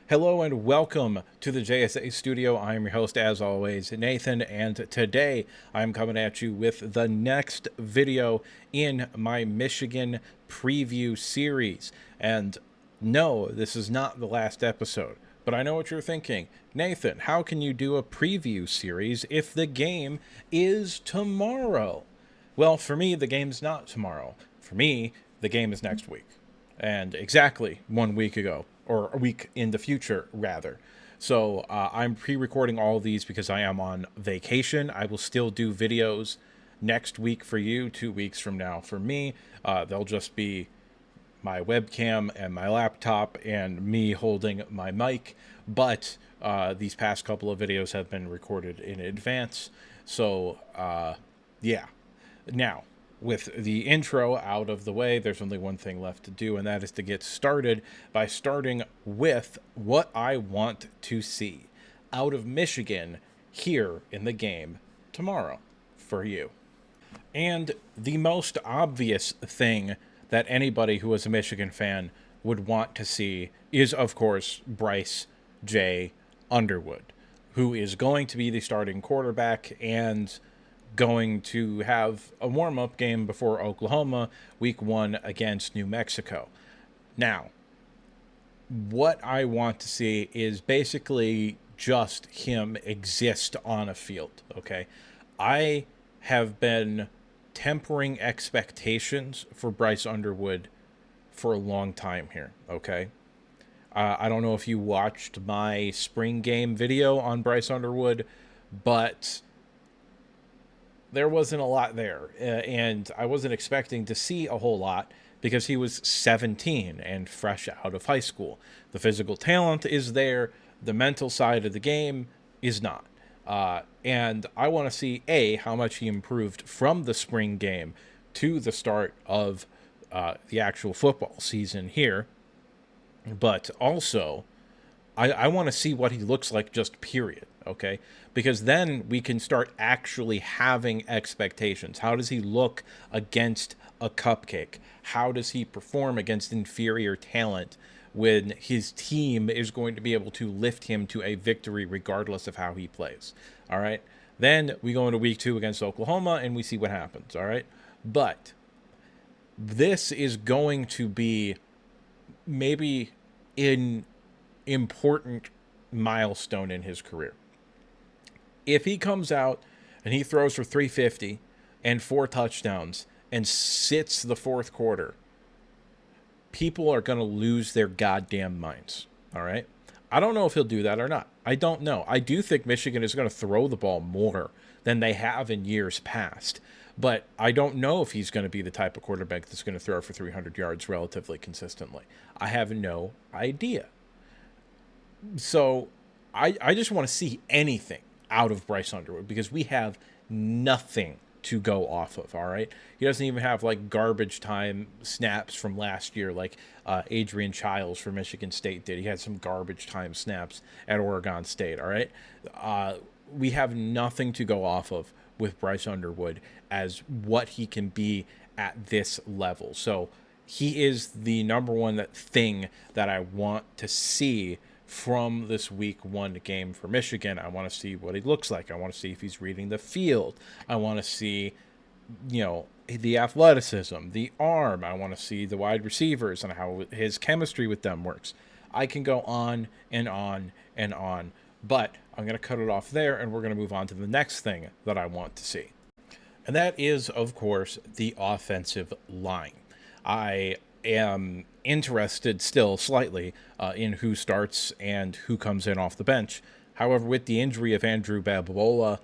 Hello and welcome to the JSA studio. I am your host, as always, Nathan, and today I'm coming at you with the next video in my Michigan preview series. And no, this is not the last episode, but I know what you're thinking. Nathan, how can you do a preview series if the game is tomorrow? Well, for me, the game's not tomorrow. For me, the game is next week, and exactly 1 week ago, or a week in the future, rather. So I'm pre-recording all of these because I am on vacation. I will still do videos next week for you, 2 weeks from now for me. They'll just be my webcam and my laptop and me holding my mic. But these past couple of videos have been recorded in advance. So, yeah. Now, with the intro out of the way, there's only one thing left to do, and that is to get started by starting with what I want to see out of Michigan here in the game tomorrow for you. And the most obvious thing that anybody who is a Michigan fan would want to see is, of course, Bryce J. Underwood, who is going to be the starting quarterback and going to have a warm-up game before Oklahoma week 1 against New Mexico. Now, what I want to see is basically just him exist on a field, okay? I have been tempering expectations for Bryce Underwood for a long time here, okay? I don't know if you watched my spring game video on Bryce Underwood, but there wasn't a lot there, and I wasn't expecting to see a whole lot because he was 17 and fresh out of high school. The physical talent is there, the mental side of the game is not. And I want to see, A, how much he improved from the spring game to the start of the actual football season here, but also I want to see what he looks like, just period, okay? Because then we can start actually having expectations. How does he look against a cupcake? How does he perform against inferior talent when his team is going to be able to lift him to a victory regardless of how he plays, all right? Then we go into week 2 against Oklahoma and we see what happens, all right? But this is going to be maybe in important milestone in his career. If he comes out and he throws for 350 and 4 touchdowns and sits the fourth quarter, people are going to lose their goddamn minds. All right? I don't know if he'll do that or not. I don't know. I do think Michigan is going to throw the ball more than they have in years past. But I don't know if he's going to be the type of quarterback that's going to throw for 300 yards relatively consistently. I have no idea. So I just want to see anything out of Bryce Underwood because we have nothing to go off of, all right? He doesn't even have, like, garbage time snaps from last year like Adrian Childs for Michigan State did. He had some garbage time snaps at Oregon State, all right? We have nothing to go off of with Bryce Underwood as what he can be at this level. So he is the number one thing that I want to see from this week 1 game for Michigan. I want to see what he looks like. I want to see if he's reading the field. I want to see, the athleticism, the arm. I want to see the wide receivers and how his chemistry with them works. I can go on and on and on, but I'm going to cut it off there and we're going to move on to the next thing that I want to see. And that is, of course, the offensive line. I am interested still slightly in who starts and who comes in off the bench. However, with the injury of Andrew Babola,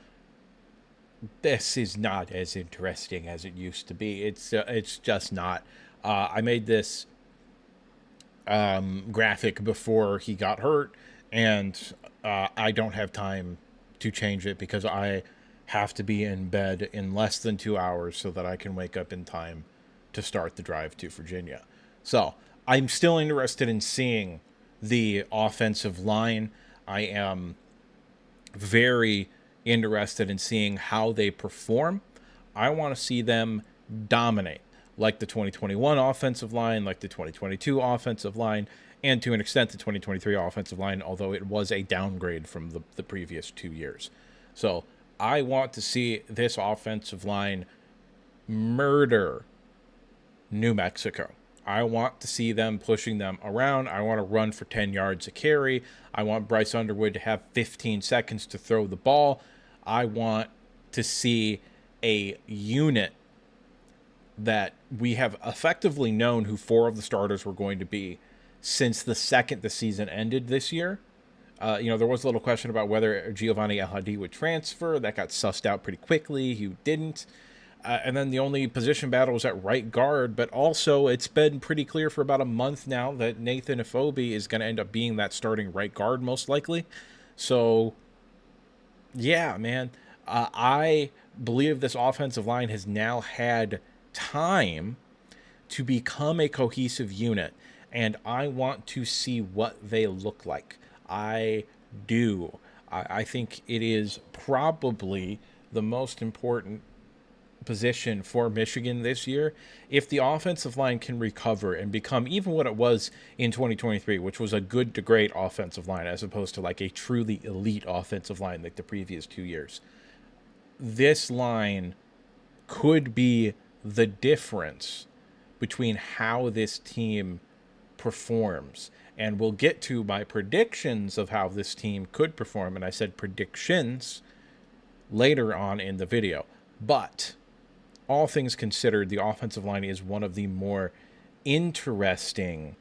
this is not as interesting as it used to be. It's just not. I made this graphic before he got hurt, and I don't have time to change it because I have to be in bed in less than 2 hours so that I can wake up in time to start the drive to Virginia. So I'm still interested in seeing the offensive line. I am very interested in seeing how they perform. I want to see them dominate, like the 2021 offensive line, like the 2022 offensive line, and to an extent the 2023 offensive line, although it was a downgrade from the previous 2 years. So I want to see this offensive line murder New Mexico. I want to see them pushing them around. I want to run for 10 yards a carry. I want Bryce Underwood to have 15 seconds to throw the ball. I want to see a unit that we have effectively known who 4 of the starters were going to be since the second the season ended this year. There was a little question about whether Giovanni El-Hadi would transfer. That got sussed out pretty quickly. He didn't. And then the only position battle was at right guard, but also it's been pretty clear for about a month now that Nathan Afobe is going to end up being that starting right guard most likely. So, yeah, man, I believe this offensive line has now had time to become a cohesive unit, and I want to see what they look like. I do. I think it is probably the most important position for Michigan this year. If the offensive line can recover and become even what it was in 2023, which was a good to great offensive line as opposed to like a truly elite offensive line like the previous 2 years, this line could be the difference between how this team performs. And we'll get to my predictions of how this team could perform, and I said predictions later on in the video. But all things considered, the offensive line is one of the more interesting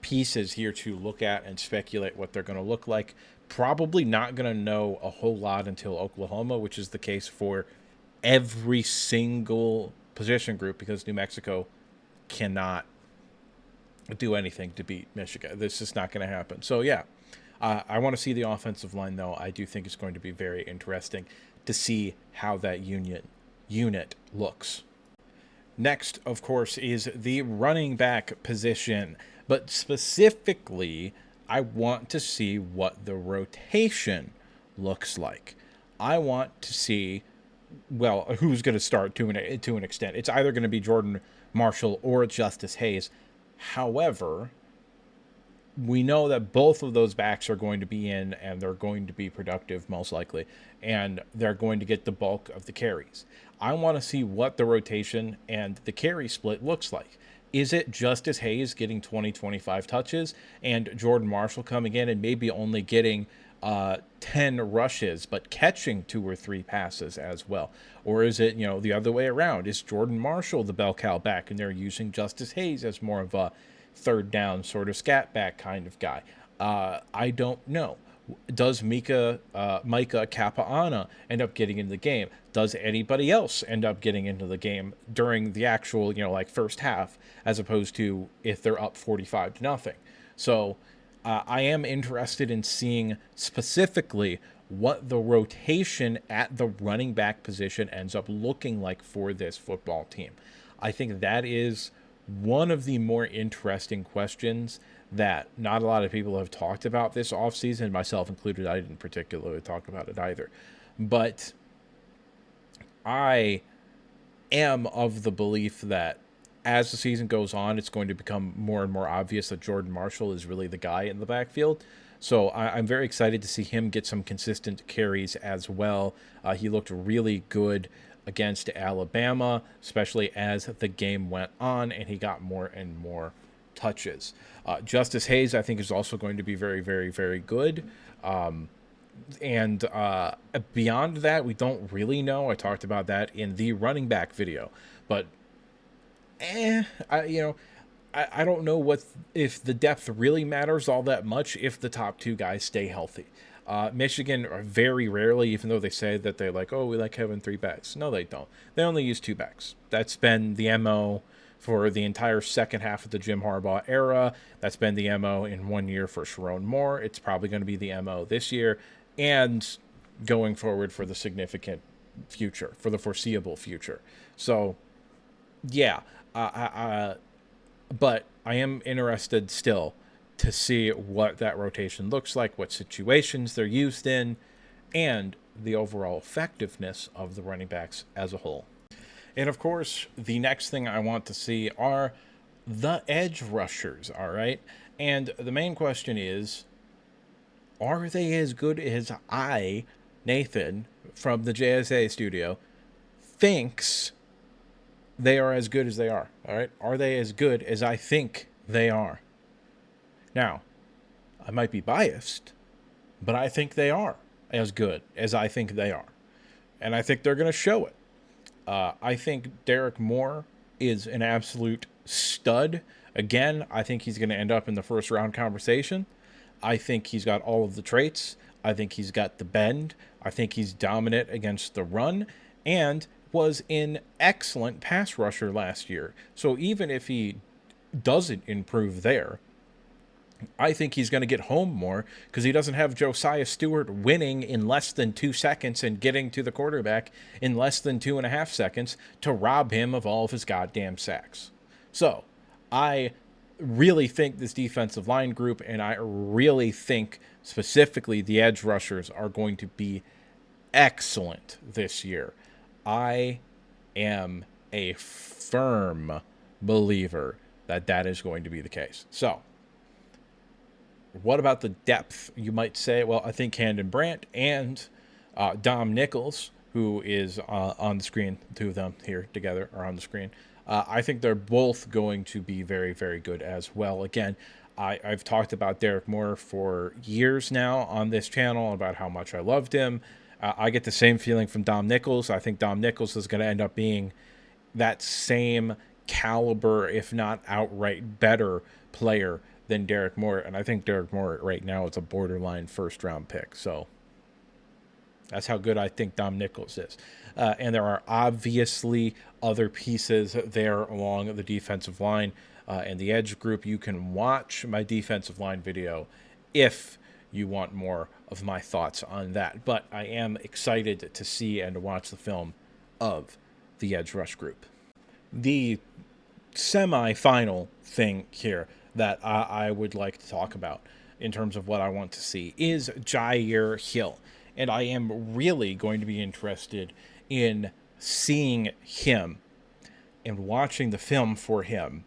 pieces here to look at and speculate what they're going to look like. Probably not going to know a whole lot until Oklahoma, which is the case for every single position group because New Mexico cannot do anything to beat Michigan. This is not going to happen. So, yeah, I want to see the offensive line, though. I do think it's going to be very interesting to see how that unit looks. Next, of course, is the running back position, but specifically, I want to see what the rotation looks like. I want to see, well, who's going to start to an extent. It's either going to be Jordan Marshall or Justice Hayes. However, we know that both of those backs are going to be in and they're going to be productive most likely, and they're going to get the bulk of the carries. I want to see what the rotation and the carry split looks like. Is it Justice Hayes getting 20-25 touches and Jordan Marshall coming in and maybe only getting 10 rushes but catching 2 or 3 passes as well? Or is it, the other way around? Is Jordan Marshall the bell cow back and they're using Justice Hayes as more of a third down sort of scat back kind of guy? I don't know. Does Micah Capuana end up getting into the game? Does anybody else end up getting into the game during the actual, first half, as opposed to if they're up 45-0? So I am interested in seeing specifically what the rotation at the running back position ends up looking like for this football team. I think that is one of the more interesting questions that not a lot of people have talked about this offseason, myself included. I didn't particularly talk about it either. But I am of the belief that as the season goes on, it's going to become more and more obvious that Jordan Marshall is really the guy in the backfield. So I'm very excited to see him get some consistent carries as well. He looked really good against Alabama, especially as the game went on, and he got more and more touches. Justice Hayes, I think, is also going to be very, very, very good. And beyond that, we don't really know. I talked about that in the running back video, but I don't know if the depth really matters all that much if the top 2 guys stay healthy. Michigan are very rarely, even though they say that they're like, oh, we like having 3 backs. No, they don't. They only use 2 backs. That's been the MO for the entire second half of the Jim Harbaugh era. That's been the MO in 1 year for Sharon Moore. It's probably going to be the MO this year and going forward for the significant future, for the foreseeable future. So, yeah, but I am interested still to see what that rotation looks like, what situations they're used in, and the overall effectiveness of the running backs as a whole. And of course, the next thing I want to see are the edge rushers, all right? And the main question is, are they as good as Nathan, from the JSA studio, thinks they are as good as they are? All right. Are they as good as I think they are? Now, I might be biased, but I think they are as good as I think they are. And I think they're going to show it. I think Derek Moore is an absolute stud. Again, I think he's going to end up in the first round conversation. I think he's got all of the traits. I think he's got the bend. I think he's dominant against the run and was an excellent pass rusher last year. So even if he doesn't improve there, I think he's going to get home more because he doesn't have Josiah Stewart winning in less than 2 seconds and getting to the quarterback in less than 2.5 seconds to rob him of all of his goddamn sacks. So I really think this defensive line group, and I really think specifically the edge rushers, are going to be excellent this year. I am a firm believer that that is going to be the case. So what about the depth? You might say, well, I think Camden Brandt and Dom Nichols, who is on the screen, two of them here together are on the screen. I think they're both going to be very, very good as well. Again, I've talked about Derek Moore for years now on this channel about how much I loved him. I get the same feeling from Dom Nichols. I think Dom Nichols is going to end up being that same caliber, if not outright better player than Derek Moore. And I think Derek Moore right now is a borderline first round pick. So that's how good I think Dom Nichols is. And there are obviously other pieces there along the defensive line and the edge group. You can watch my defensive line video if you want more of my thoughts on that. But I am excited to see and to watch the film of the edge rush group. The semi-final thing here that I would like to talk about in terms of what I want to see is Jair Hill. And I am really going to be interested in seeing him and watching the film for him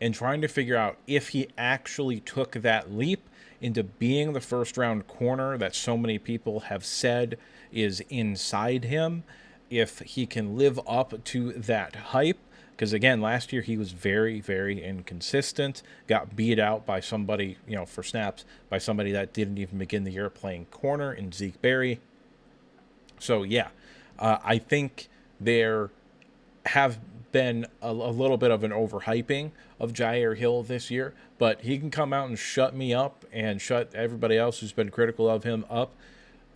and trying to figure out if he actually took that leap into being the first round corner that so many people have said is inside him, if he can live up to that hype. Because again, last year he was very, very inconsistent, got beat out by somebody, for snaps, by somebody that didn't even begin the year playing corner in Zeke Berry. So yeah, I think there have been a little bit of an overhyping of Jair Hill this year, but he can come out and shut me up and shut everybody else who's been critical of him up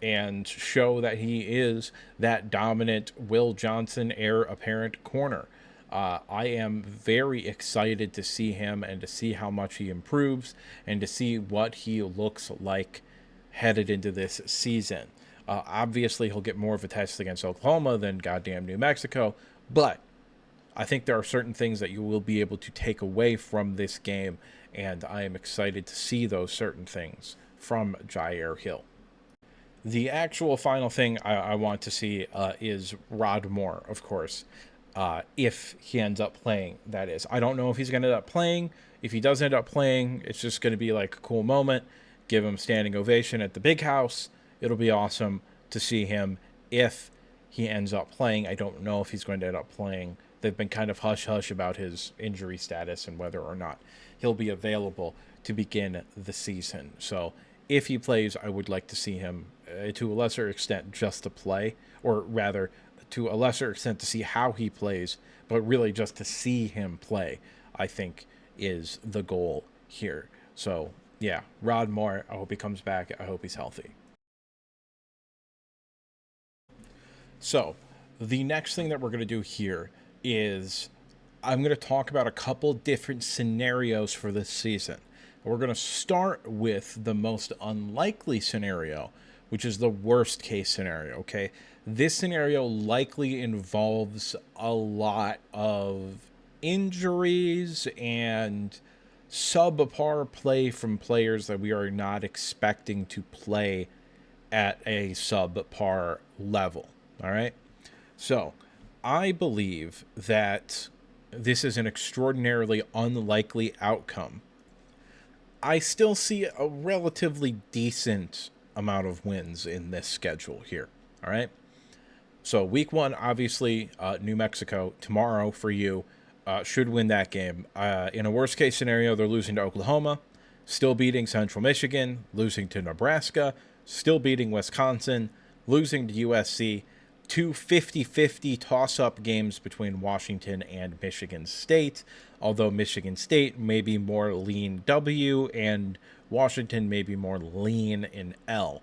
and show that he is that dominant Will Johnson heir apparent corner. I am very excited to see him and to see how much he improves and to see what he looks like headed into this season. Obviously, he'll get more of a test against Oklahoma than goddamn New Mexico, but I think there are certain things that you will be able to take away from this game, and I am excited to see those certain things from Jair Hill. The actual final thing I want to see is Rod Moore, of course, if he ends up playing, that is. I don't know if he's going to end up playing. If he does end up playing, it's just going to be like a cool moment. Give him standing ovation at the big house. It'll be awesome to see him if he ends up playing. I don't know if he's going to end up playing. They've been kind of hush-hush about his injury status and whether or not he'll be available to begin the season. So if he plays, I would like to see him, to a lesser extent, just to play, or rather, to a lesser extent, to see how he plays, but really just to see him play, I think, is the goal here. So, yeah, Rod Moore, I hope he comes back. I hope he's healthy. So, the next thing that we're going to do here is I'm going to talk about a couple different scenarios for this season. We're going to start with the most unlikely scenario, which is the worst case scenario, okay? This scenario likely involves a lot of injuries and subpar play from players that we are not expecting to play at a subpar level, all right? So, I believe that this is an extraordinarily unlikely outcome. I still see a relatively decent amount of wins in this schedule here. All right. So week one, obviously, New Mexico tomorrow for you should win that game. In a worst case scenario, they're losing to Oklahoma, still beating Central Michigan, losing to Nebraska, still beating Wisconsin, losing to USC. Two 50-50 toss-up games between Washington and Michigan State, although Michigan State may be more lean W and Washington may be more lean in L.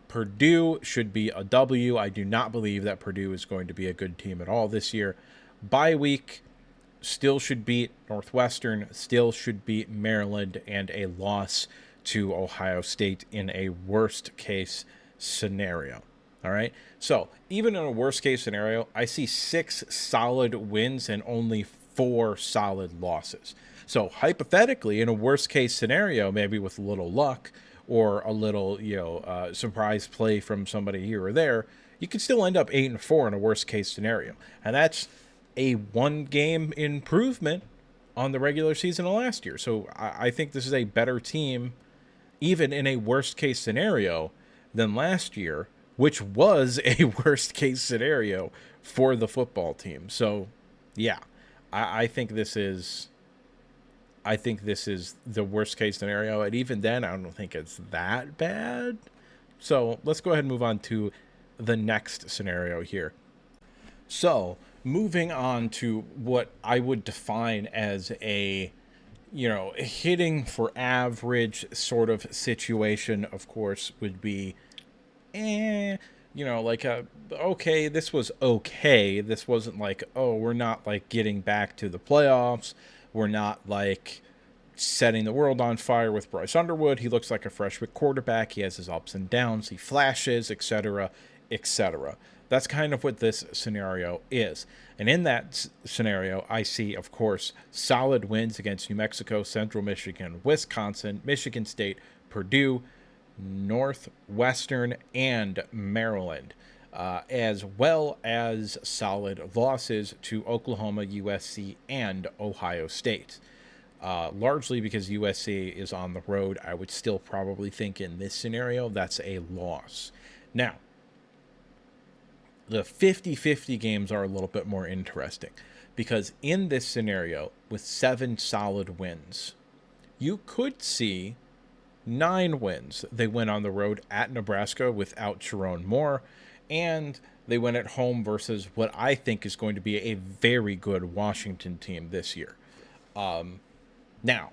Purdue should be a W. I do not believe that Purdue is going to be a good team at all this year. Bye week, still should beat Northwestern, still should beat Maryland, and a loss to Ohio State in a worst case scenario. All right. So even in a worst case scenario, I see 6 solid wins and only 4 solid losses. So hypothetically, in a worst case scenario, maybe with a little luck or a little, surprise play from somebody here or there, you could still end up 8-4 in a worst case scenario. And that's a 1-game improvement on the regular season of last year. So I think this is a better team, even in a worst case scenario, than last year, which was a worst case scenario for the football team. So, yeah, I think this is. I think this is the worst case scenario, and even then, I don't think it's that bad. So let's go ahead and move on to the next scenario here. So moving on to what I would define as a hitting for average sort of situation, of course, would be like okay, this was okay. This wasn't like, oh, we're not like getting back to the playoffs. We're not like setting the world on fire with Bryce Underwood. He looks like a freshman quarterback. He has his ups and downs. He flashes, etc., etc. That's kind of what this scenario is. And in that scenario, I see, of course, solid wins against New Mexico, Central Michigan, Wisconsin, Michigan State, Purdue, Northwestern, and Maryland, as well as solid losses to Oklahoma, USC, and Ohio State. Largely because USC is on the road, I would still probably think in this scenario that's a loss. Now, the 50-50 games are a little bit more interesting because in this scenario, with 7 solid wins, you could see 9 wins. They went on the road at Nebraska without Sharon Moore, and they went at home versus what I think is going to be a very good Washington team this year. Now,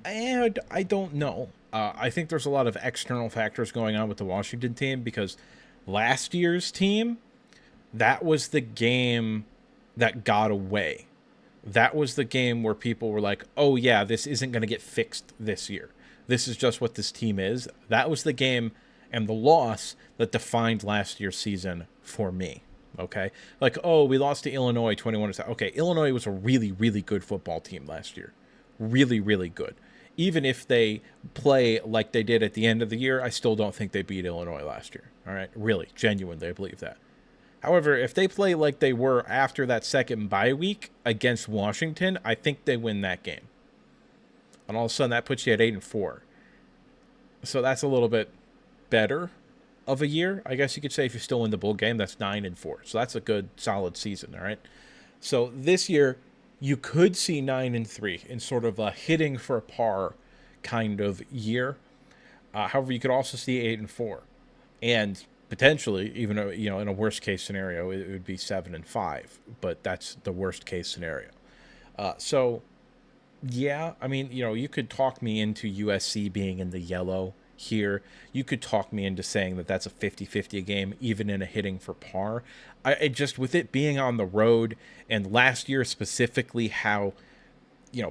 I don't know. I think there's a lot of external factors going on with the Washington team because last year's team, that was the game that got away. That was the game where people were like, oh, yeah, this isn't going to get fixed this year. This is just what this team is. That was the game and the loss that defined last year's season for me. Okay? Like, oh, we lost to Illinois 21-7. Okay, Illinois was a really, really good football team last year. Really, really good. Even if they play like they did at the end of the year, I still don't think they beat Illinois last year. All right? Really, genuinely, I believe that. However, if they play like they were after that second bye week against Washington, I think they win that game. And all of a sudden, that puts you at 8-4. So that's a little bit better of a year, I guess you could say. If you still win the bowl game, that's 9-4. So that's a good, solid season, all right? So this year, you could see 9-3 in sort of a hitting for a par kind of year. However, you could also see 8-4. And potentially, even in a worst case scenario, it would be 7-5. But that's the worst case scenario. So yeah, I mean, you could talk me into USC being in the yellow here. You could talk me into saying that that's a 50-50 game, even in a hitting for par. I just, with it being on the road, and last year specifically how,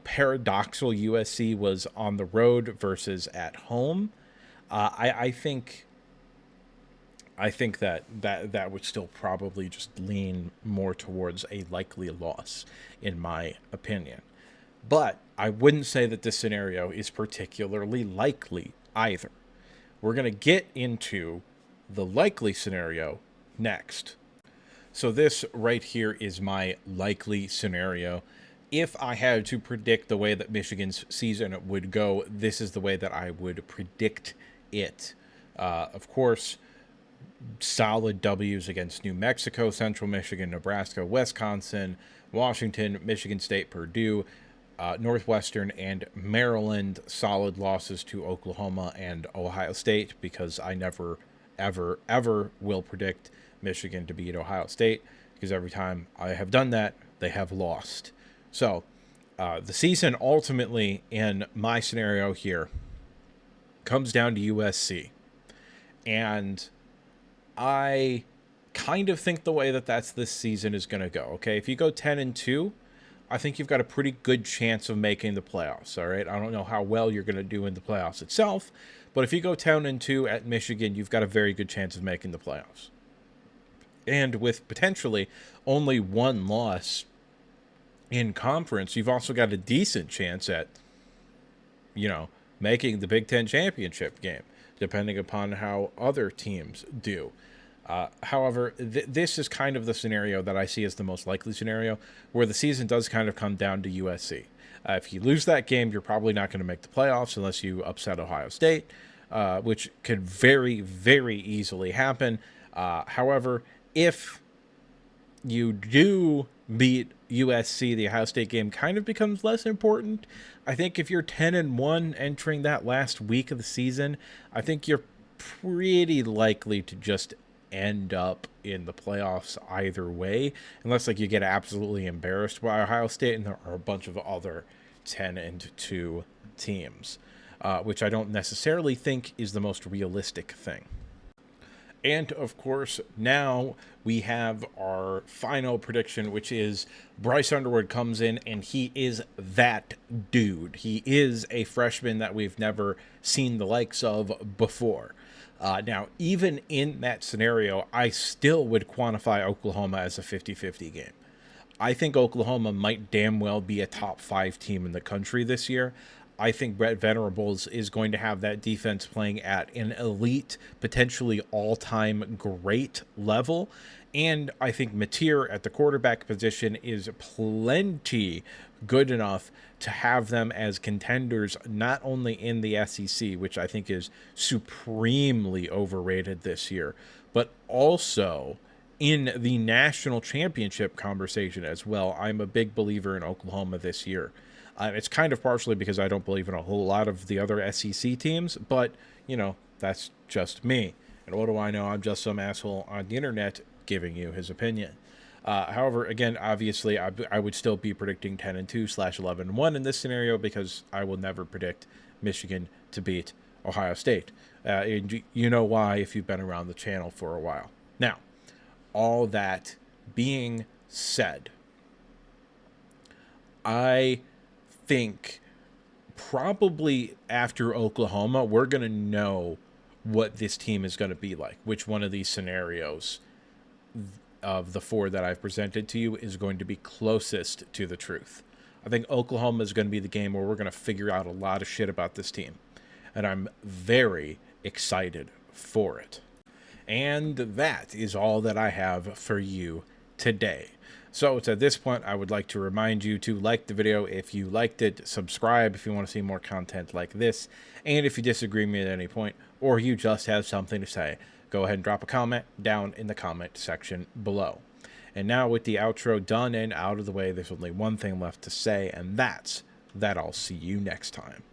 paradoxical USC was on the road versus at home, I think that would still probably just lean more towards a likely loss, in my opinion. But I wouldn't say that this scenario is particularly likely either. We're going to get into the likely scenario next. So this right here is my likely scenario. if I had to predict the way that Michigan's season would go, this is the way that I would predict it. Of course, solid W's against New Mexico, Central Michigan, Nebraska, Wisconsin, Washington, Michigan State, Purdue, Northwestern, and Maryland. Solid losses to Oklahoma and Ohio State, because I never, ever, ever will predict Michigan to beat Ohio State, because every time I have done that, they have lost. So the season ultimately, in my scenario here, comes down to USC. And I kind of think the way that this season is going to go. Okay, if you go 10-2, I think you've got a pretty good chance of making the playoffs. All right, I don't know how well you're going to do in the playoffs itself, but if you go 10-2 at Michigan, you've got a very good chance of making the playoffs. And with potentially only one loss in conference, you've also got a decent chance at, making the Big Ten championship game, depending upon how other teams do. However, this is kind of the scenario that I see as the most likely scenario, where the season does kind of come down to USC. If you lose that game, you're probably not going to make the playoffs unless you upset Ohio State, which could very, very easily happen. However, if you do beat USC, the Ohio State game kind of becomes less important. I think if you're 10-1 entering that last week of the season, I think you're pretty likely to just end up in the playoffs either way, unless you get absolutely embarrassed by Ohio State, and there are a bunch of other 10-2 teams, which I don't necessarily think is the most realistic thing. And of course, now we have our final prediction, which is Bryce Underwood comes in and he is that dude. He is a freshman that we've never seen the likes of before. Now, even in that scenario, I still would quantify Oklahoma as a 50-50 game. I think Oklahoma might damn well be a top 5 team in the country this year. I think Brett Venables is going to have that defense playing at an elite, potentially all-time great level. And I think Mateer at the quarterback position is plenty good enough to have them as contenders, not only in the SEC, which I think is supremely overrated this year, but also in the national championship conversation as well. I'm a big believer in Oklahoma this year. It's kind of partially because I don't believe in a whole lot of the other SEC teams, but, that's just me. And what do I know? I'm just some asshole on the internet giving you his opinion. However, again, obviously, I would still be predicting 10-2/11-1 in this scenario, because I will never predict Michigan to beat Ohio State. And you know why if you've been around the channel for a while. Now, all that being said, I think probably after Oklahoma, we're going to know what this team is going to be like, which one of these scenarios of the 4 that I've presented to you is going to be closest to the truth. I think Oklahoma is going to be the game where we're going to figure out a lot of shit about this team, and I'm very excited for it. And that is all that I have for you today. So at this point, I would like to remind you to like the video if you liked it, subscribe if you want to see more content like this, and if you disagree with me at any point, or you just have something to say, go ahead and drop a comment down in the comment section below. And now with the outro done and out of the way, there's only one thing left to say, and that's that I'll see you next time.